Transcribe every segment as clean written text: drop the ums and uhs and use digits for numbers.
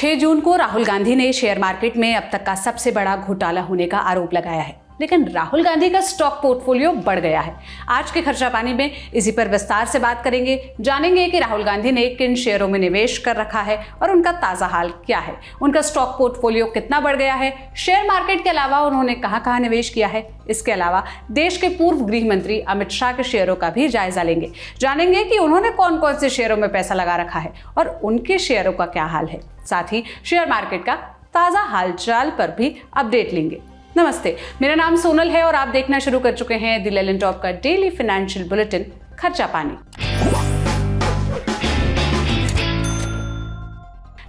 6 जून को राहुल गांधी ने share market में अब तक का सबसे बड़ा घोटाला होने का आरोप लगाया है, लेकिन राहुल गांधी का स्टॉक पोर्टफोलियो बढ़ गया है। आज के खर्चा पानी में इसी पर विस्तार से बात करेंगे, जानेंगे कि राहुल गांधी ने किन शेयरों में निवेश कर रखा है और उनका ताजा हाल क्या है, उनका स्टॉक पोर्टफोलियो कितना बढ़ गया है, शेयर मार्केट के अलावा उन्होंने कहां निवेश किया है। इसके अलावा देश के पूर्व गृह मंत्री अमित शाह के शेयरों का भी जायजा लेंगे, जानेंगे कि उन्होंने कौन कौन से शेयरों में पैसा लगा रखा है और उनके शेयरों का क्या हाल है। साथ ही शेयर मार्केट का ताजा हालचाल पर भी अपडेट लेंगे। नमस्ते, मेरा नाम सोनल है और आप देखना शुरू कर चुके हैं द लेलन टॉप का डेली फाइनेंशियल बुलेटिन खर्चा पानी।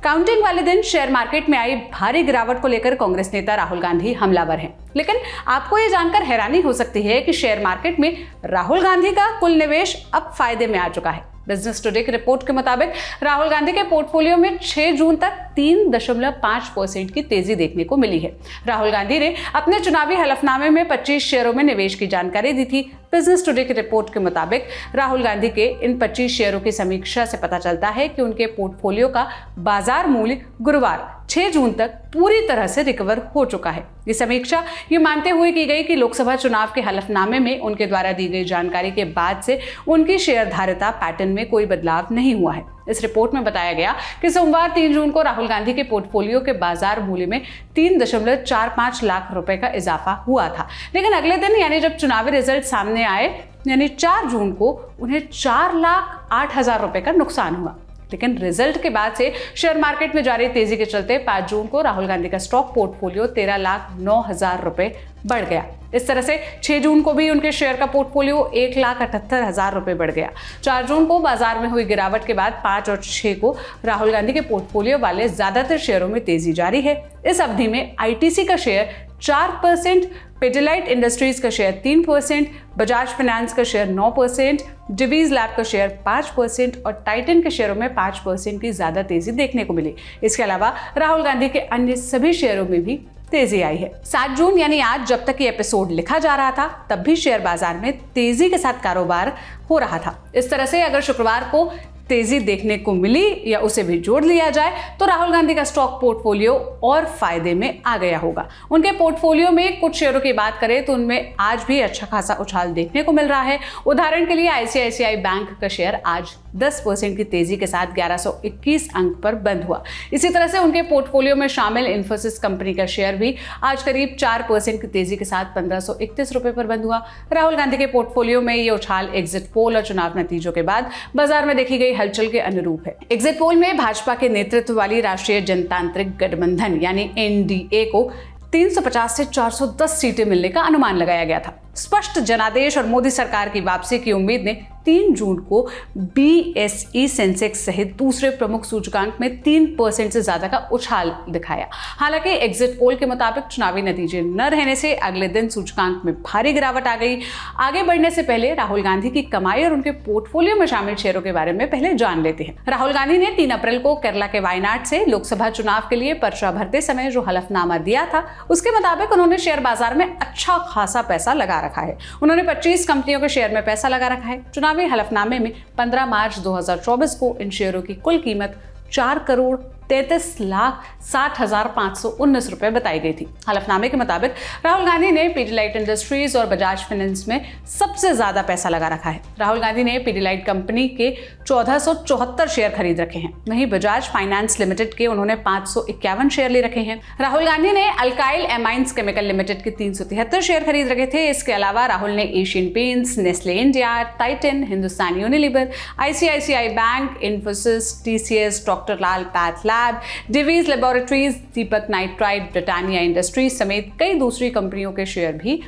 काउंटिंग वाले दिन शेयर मार्केट में आई भारी गिरावट को लेकर कांग्रेस नेता राहुल गांधी हमलावर हैं। लेकिन आपको ये जानकर हैरानी हो सकती है कि शेयर मार्केट में राहुल गांधी का कुल निवेश अब फायदे में आ चुका है। बिजनेस टुडे की रिपोर्ट के मुताबिक राहुल गांधी के पोर्टफोलियो में 6 जून तक 3.5% की तेजी देखने को मिली है। राहुल गांधी ने अपने चुनावी हलफनामे में 25 शेयरों में निवेश की जानकारी दी थी। बिजनेस टुडे की रिपोर्ट के मुताबिक राहुल गांधी के इन 25 शेयरों की समीक्षा से पता चलता है कि उनके पोर्टफोलियो का बाजार मूल्य गुरुवार 6 जून तक पूरी तरह से रिकवर हो चुका है। ये समीक्षा ये मानते हुए की गई कि लोकसभा चुनाव के हलफनामे में उनके द्वारा दी गई जानकारी के बाद से उनकी शेयरधारिता पैटर्न में कोई बदलाव नहीं हुआ है। इस रिपोर्ट में बताया गया कि सोमवार 3 जून को राहुल गांधी के पोर्टफोलियो के बाजार मूल्य में 3.45 लाख रुपए का इजाफा हुआ था, लेकिन अगले दिन यानी जब चुनावी रिजल्ट सामने आए यानी 4 जून को उन्हें 4,08,000 रुपए का नुकसान हुआ। लेकिन रिजल्ट के बाद से शेयर मार्केट में जारी तेजी के चलते 5 जून को राहुल गांधी का स्टॉक पोर्टफोलियो 13,09,000 रुपए बढ़ गया। इस तरह से 6 जून को भी उनके शेयर का पोर्टफोलियो 1,78,000 रुपए बढ़ गया। 4 जून को बाजार में हुई गिरावट के बाद 5 और 6 को राहुल गांधी के पोर्टफोलियो वाले ज्यादातर शेयरों में तेजी जारी है। इस अवधि में आईटीसी का शेयर 4%, पिडिलाइट इंडस्ट्रीज का शेयर 3%, बजाज फाइनेंस का शेयर 9%, डिवीज लैब का शेयर 5% और टाइटन के शेयरों में 5% की ज्यादा तेजी देखने को मिली। इसके अलावा राहुल गांधी के अन्य सभी शेयरों में भी तेजी आई है। 7 जून यानी आज जब तक ये एपिसोड लिखा जा रहा था तब भी शेयर बाजार में तेजी के साथ कारोबार हो रहा था। इस तरह से अगर शुक्रवार को तेजी देखने को मिली या उसे भी जोड़ लिया जाए तो राहुल गांधी का स्टॉक पोर्टफोलियो और फायदे में आ गया होगा। उनके पोर्टफोलियो में कुछ शेयरों की बात करें तो उनमें आज भी अच्छा खासा उछाल देखने को मिल रहा है। उदाहरण के लिए आईसीआईसीआई बैंक का शेयर आज 10% की तेजी के साथ 1121 अंक पर बंद हुआ। इसी तरह से उनके पोर्टफोलियो में शामिल इन्फोसिस कंपनी का शेयर भी आज करीब 4% की तेजी के साथ 1531 रुपए पर बंद हुआ। राहुल गांधी के पोर्टफोलियो में ये उछाल एग्जिट पोल और चुनाव नतीजों के बाद बाजार में देखी गई हलचल के अनुरूप है। एग्जिट पोल में भाजपा के नेतृत्व वाली राष्ट्रीय जनतांत्रिक गठबंधन यानी एनडीए को 350 से 410 सीटें मिलने का अनुमान लगाया गया था। स्पष्ट जनादेश और मोदी सरकार की वापसी की उम्मीद ने 3 जून को बीएसई सेंसेक्स सहित दूसरे प्रमुख सूचकांक में 3% से ज्यादा का उछाल दिखाया। हालांकि एग्जिट पोल के मुताबिक चुनावी नतीजे न रहने से अगले दिन सूचकांक में भारी गिरावट आ गई। आगे बढ़ने से पहले राहुल गांधी की कमाई और उनके पोर्टफोलियो में शामिल शेयरों के बारे में पहले जान लेते हैं। राहुल गांधी ने 3 अप्रैल को केरला के वायनाड से लोकसभा चुनाव के लिए पर्चा भरते समय जो हलफनामा दिया था उसके मुताबिक उन्होंने शेयर बाजार में अच्छा खासा पैसा लगा रखा है। उन्होंने 25 कंपनियों के शेयर में पैसा लगा रखा है। चुनावी हलफनामे में 15 मार्च 2024 को इन शेयरों की कुल कीमत 4,33,60,519 रुपए बताई गई थी। हलफनामे के मुताबिक राहुल गांधी ने पिडिलाइट इंडस्ट्रीज और बजाज फाइनेंस में सबसे ज्यादा पैसा लगा रखा है। राहुल गांधी ने पिडिलाइट कंपनी के 1474 शेयर खरीद रखे हैं। वहीं बजाज फाइनेंस लिमिटेड के उन्होंने 551 शेयर ले रखे हैं। राहुल गांधी ने अल्काइल एमाइंस केमिकल लिमिटेड के 373 शेयर खरीद रखे थे। इसके अलावा राहुल ने Asian Paints, Nestle India, Titan, Hindustan Unilever, ICICI bank, Infosys, TCS, doctor Lal path lab, Divi's laboratories, Deepak nitrite, Britannia industries समेत कई दूसरी कंपनियों के शेयर भी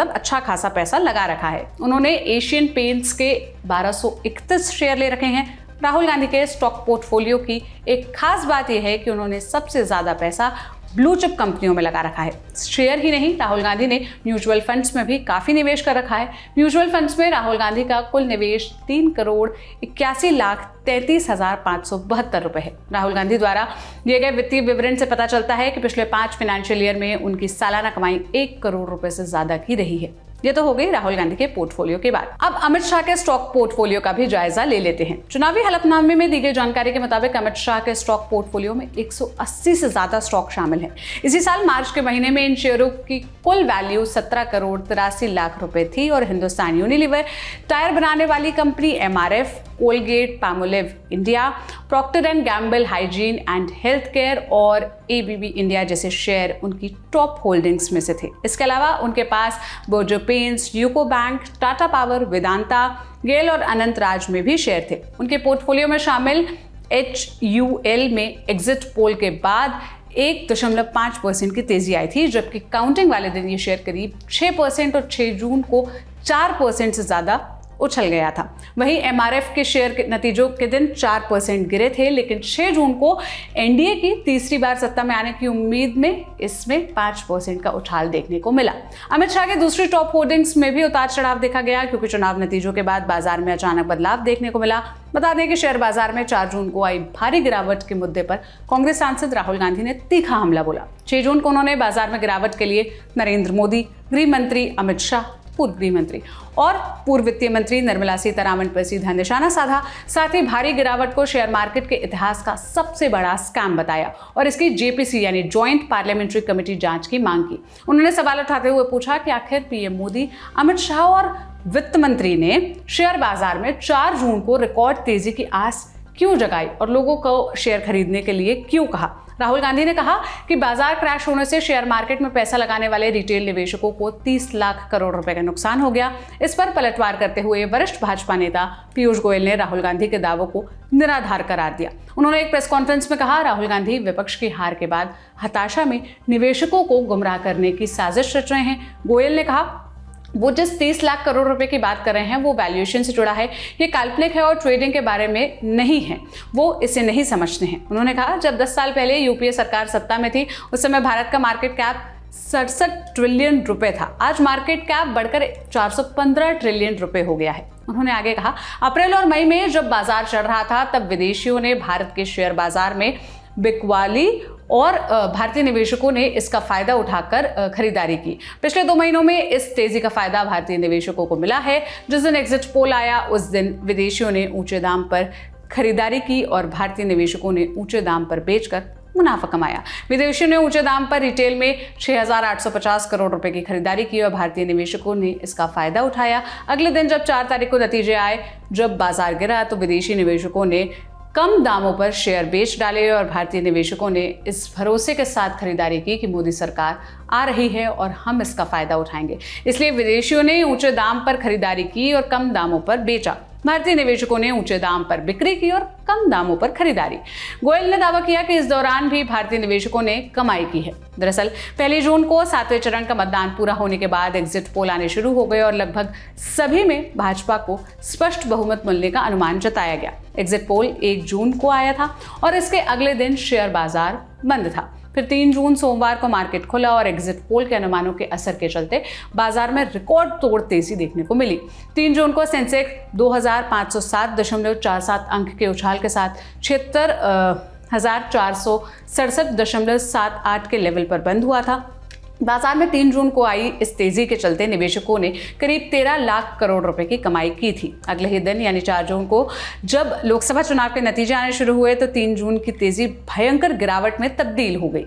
अच्छा खासा पैसा लगा रखा है। उन्होंने एशियन पेंट्स के 1231 शेयर ले रखे हैं। राहुल गांधी के स्टॉक पोर्टफोलियो की एक खास बात यह है कि उन्होंने सबसे ज्यादा पैसा ब्लू चिप कंपनियों में लगा रखा है। शेयर ही नहीं, राहुल गांधी ने म्यूचुअल फंड्स में भी काफी निवेश कर रखा है। म्यूचुअल फंड्स में राहुल गांधी का कुल निवेश 3,81,33,572 रुपए है। राहुल गांधी द्वारा दिए गए वित्तीय विवरण से पता चलता है कि पिछले 5 फाइनेंशियल ईयर में उनकी सालाना कमाई 1 करोड़ रुपए से ज्यादा की रही है। ये तो हो गई राहुल गांधी के पोर्टफोलियो की बात। अब अमित शाह के स्टॉक पोर्टफोलियो का भी जायजा ले लेते हैं। चुनावी हलफनामे में दी गई जानकारी के मुताबिक अमित शाह के स्टॉक पोर्टफोलियो में 180 से ज्यादा स्टॉक शामिल है। इसी साल मार्च के महीने में इन शेयरों की कुल वैल्यू 17 करोड़ 83 लाख रुपए थी और हिंदुस्तान यूनिलीवर, टायर बनाने वाली company MRF, Colgate Palmolive India, Procter and Gamble hygiene and health care और ABB इंडिया जैसे शेयर उनकी टॉप होल्डिंग्स में से थे। इसके अलावा उनके पास Berger paints, UCO bank, Tata power, Vedanta, GAIL और अनंत राज में भी शेयर थे। उनके पोर्टफोलियो में शामिल HUL में एग्जिट पोल के बाद 1.5% की तेजी आई थी, जबकि काउंटिंग वाले दिन ये शेयर करीब 6% और 6 जून को 4% से ज्यादा उछल गया था। वहीं MRF के शेयर के नतीजों के दिन 4% गिरे थे, लेकिन 6 जून को NDA की तीसरी बार सत्ता में आने की उम्मीद में इसमें 5% का उछाल देखने को मिला। अमित शाह के दूसरी टॉप होल्डिंग्स में भी उतार चढ़ाव देखा गया, क्योंकि चुनाव नतीजों के बाद बाजार में अचानक बदलाव देखने को मिला। बता दें कि शेयर बाजार में 4 जून को आई भारी गिरावट के मुद्दे पर कांग्रेस सांसद राहुल गांधी ने तीखा हमला बोला। 6 जून को उन्होंने बाजार में गिरावट के लिए नरेंद्र मोदी, गृह मंत्री अमित शाह, पूर्व गृह मंत्री और पूर्व वित्तीय मंत्री निर्मला सीतारामन पर सीधा निशाना साधा। साथ ही भारी गिरावट को शेयर मार्केट के इतिहास का सबसे बड़ा स्कैम बताया और इसकी JPC यानी ज्वाइंट पार्लियामेंट्री कमेटी जांच की मांग की। उन्होंने सवाल उठाते हुए पूछा कि आखिर PM मोदी, अमित शाह और वित्त मंत्री ने शेयर बाजार में 4 जून को रिकॉर्ड तेजी की आस क्यों जगाई और लोगों को शेयर खरीदने के लिए क्यों कहा। राहुल गांधी ने कहा कि बाजार क्रैश होने से शेयर मार्केट में पैसा लगाने वाले रिटेल निवेशकों को 30 लाख करोड़ रुपए का नुकसान हो गया। इस पर पलटवार करते हुए वरिष्ठ भाजपा नेता पीयूष गोयल ने राहुल गांधी के दावों को निराधार करार दिया। उन्होंने एक प्रेस कॉन्फ्रेंस में कहा, राहुल गांधी विपक्ष की हार के बाद हताशा में निवेशकों को गुमराह करने की साजिश रच रहे हैं। गोयल ने कहा, वो जिस 30 लाख करोड़ रुपए की बात कर रहे हैं वो वैल्यूएशन से जुड़ा है, ये काल्पनिक है और ट्रेडिंग के बारे में नहीं है, वो इसे नहीं समझते हैं। उन्होंने कहा, जब 10 साल पहले UPA सरकार सत्ता में थी उस समय भारत का मार्केट कैप 67 ट्रिलियन रुपए था। आज मार्केट कैप बढ़कर 415 ट्रिलियन रुपए हो गया है। उन्होंने आगे कहा, अप्रैल और मई में जब बाजार चढ़ रहा था तब विदेशियों ने भारत के शेयर बाजार में बिकवाली और भारतीय निवेशकों ने इसका फायदा उठाकर खरीदारी की। पिछले 2 महीनों में इस तेजी का फायदा भारतीय निवेशकों को मिला है। जिस दिन एग्जिट पोल आया उस दिन विदेशियों ने ऊंचे दाम पर खरीदारी की और भारतीय निवेशकों ने ऊंचे दाम पर बेचकर मुनाफा कमाया। विदेशियों ने ऊंचे दाम पर रिटेल में 6,850 करोड़ रुपए की खरीदारी की और भारतीय निवेशकों ने इसका फायदा उठाया। अगले दिन जब 4 तारीख को नतीजे आए, जब बाजार गिरा तो विदेशी निवेशकों ने कम दामों पर शेयर बेच डाले और भारतीय निवेशकों ने इस भरोसे के साथ खरीदारी की कि मोदी सरकार आ रही है और हम इसका फायदा उठाएंगे। इसलिए विदेशियों ने ऊंचे दाम पर खरीदारी की और कम दामों पर बेचा। भारतीय निवेशकों ने ऊंचे दाम पर बिक्री की और कम दामों पर खरीदारी। गोयल ने दावा किया कि इस दौरान भी भारतीय निवेशकों ने कमाई की है। दरअसल 1 जून को 7वें चरण का मतदान पूरा होने के बाद एग्जिट पोल आने शुरू हो गए और लगभग सभी में भाजपा को स्पष्ट बहुमत मिलने का अनुमान जताया गया। एग्जिट पोल 1 जून को आया था और इसके अगले दिन शेयर बाजार बंद था। फिर 3 जून सोमवार को मार्केट खुला और एग्जिट पोल के अनुमानों के असर के चलते बाजार में रिकॉर्ड तोड़ तेजी देखने को मिली। 3 जून को सेंसेक्स 2507.47 अंक के उछाल के साथ 76,467.78 के लेवल पर बंद हुआ था। बाजार में 3 जून को आई इस तेजी के चलते निवेशकों ने करीब 13 लाख करोड़ रुपए की कमाई की थी। अगले ही दिन यानी 4 जून को जब लोकसभा चुनाव के नतीजे आने शुरू हुए तो 3 जून की तेजी भयंकर गिरावट में तब्दील हो गई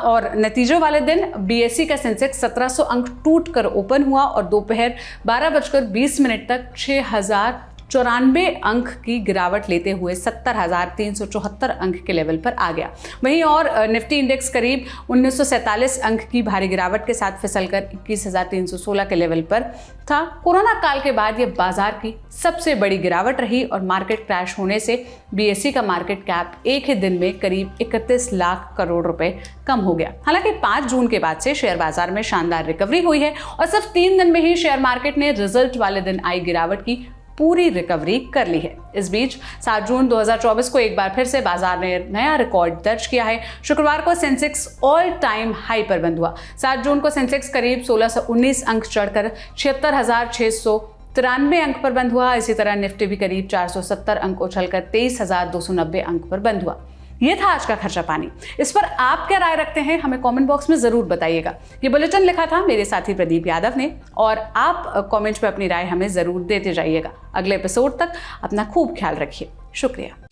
और नतीजों वाले दिन BSE का सेंसेक्स 1700 अंक टूट कर ओपन हुआ और दोपहर 12:20 तक 6,094 अंक की गिरावट लेते हुए 70,374 अंक के लेवल पर आ गया। वहीं और निफ्टी इंडेक्स करीब 1947 अंक की भारी गिरावट के साथ फिसलकर 21,316 के लेवल पर था। कोरोना काल के बाद यह बाजार की सबसे बड़ी गिरावट रही और मार्केट क्रैश होने से BSE का मार्केट कैप एक ही दिन में करीब 31 लाख करोड़ रुपए कम हो गया। हालांकि 5 जून के बाद से शेयर बाजार में शानदार रिकवरी हुई है और सिर्फ 3 दिन में ही शेयर मार्केट ने रिजल्ट वाले दिन आई गिरावट की पूरी रिकवरी कर ली है। इस बीच 7 जून 2024 को एक बार फिर से बाजार ने नया रिकॉर्ड दर्ज किया है। शुक्रवार को सेंसेक्स ऑल टाइम हाई पर बंद हुआ। 7 जून को सेंसेक्स करीब 1619 अंक चढ़कर 76,693 अंक पर बंद हुआ। इसी तरह निफ्टी भी करीब 470 अंक उछलकर 23,290 अंक पर बंद हुआ। ये था आज का खर्चा पानी। इस पर आप क्या राय रखते हैं हमें कमेंट बॉक्स में जरूर बताइएगा। ये बुलेटिन लिखा था मेरे साथी प्रदीप यादव ने, और आप कमेंट पे अपनी राय हमें जरूर देते जाइएगा। अगले एपिसोड तक अपना खूब ख्याल रखिए। शुक्रिया।